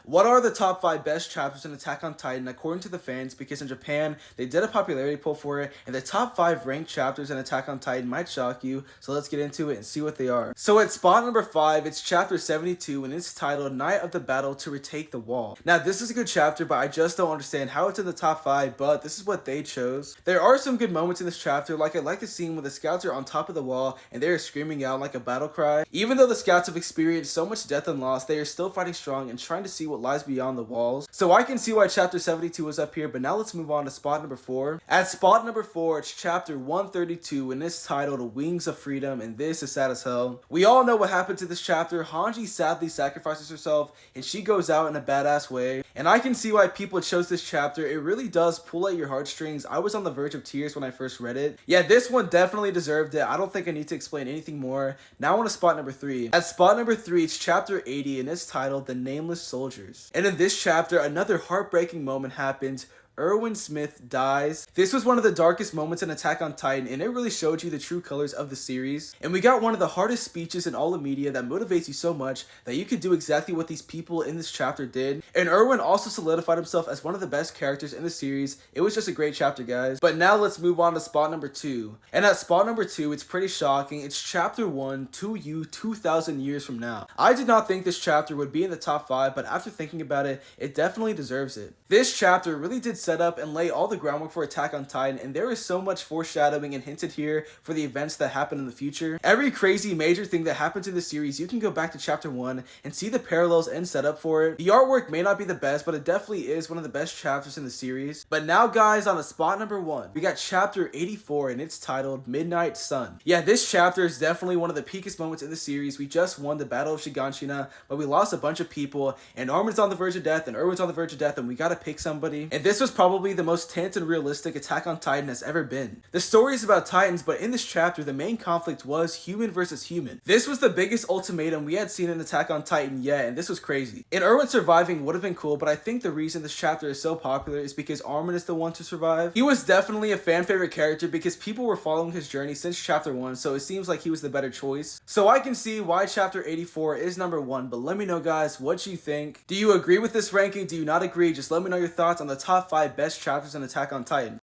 What are the top 5 best chapters in Attack on Titan according to the fans? Because in Japan, they did a popularity poll for it, and the top 5 ranked chapters in Attack on Titan might shock you, so let's get into it and see what they are. So at spot number 5, it's chapter 72, and it's titled Night of the Battle to Retake the Wall. Now, this is a good chapter, but I just don't understand how it's in the top 5, but this is what they chose. There are some good moments in this chapter, like I like the scene when the scouts are on top of the wall, and they are screaming out like a battle cry. Even though the scouts have experienced so much death and loss, they are still fighting strong and trying to see what lies beyond the walls. So I can see why chapter 72 is up here, but now let's move on to spot number 4. At spot number 4, it's chapter 132, and it's titled Wings of Freedom, and this is sad as hell. We all know what happened to this chapter. Hanji sadly sacrifices herself, and she goes out in a badass way. And I can see why people chose this chapter. It really does pull at your heartstrings. I was on the verge of tears when I first read it. Yeah, this one definitely deserved it. I don't think I need to explain anything more. Now on to spot number 3. At spot number 3, it's chapter 80, and it's titled The Nameless Soldiers. And in this chapter, another heartbreaking moment happens. Erwin Smith dies. This was one of the darkest moments in Attack on Titan, and it really showed you the true colors of the series. And we got one of the hardest speeches in all of media that motivates you so much that you could do exactly what these people in this chapter did. And Erwin also solidified himself as one of the best characters in the series. It was just a great chapter, guys. But now let's move on to spot number 2. And at spot number 2, it's pretty shocking. It's chapter 1, To You 2,000 Years From Now. I did not think this chapter would be in the top 5, but after thinking about it, it definitely deserves it. This chapter really did set up and lay all the groundwork for Attack on Titan, and there is so much foreshadowing and hinted here for the events that happen in the future. Every crazy major thing that happens in the series, you can go back to chapter 1 and see the parallels and setup for it. The artwork may not be the best, but it definitely is one of the best chapters in the series. But now, guys, on a spot number 1, we got chapter 84, and it's titled Midnight Sun. Yeah, this chapter is definitely one of the peakest moments in the series. We just won the Battle of Shiganshina, but we lost a bunch of people, and Armin's on the verge of death, and Erwin's on the verge of death, and we gotta pick somebody. And this was probably the most tense and realistic Attack on Titan has ever been. The story is about Titans, but in this chapter, the main conflict was human versus human. This was the biggest ultimatum we had seen in Attack on Titan yet, and this was crazy. And Erwin surviving would have been cool, but I think the reason this chapter is so popular is because Armin is the one to survive. He was definitely a fan favorite character because people were following his journey since chapter 1, so it seems like he was the better choice. So I can see why chapter 84 is number 1, but let me know, guys, what you think. Do you agree with this ranking? Do you not agree? Just let me know your thoughts on the top 5 best chapters in Attack on Titan.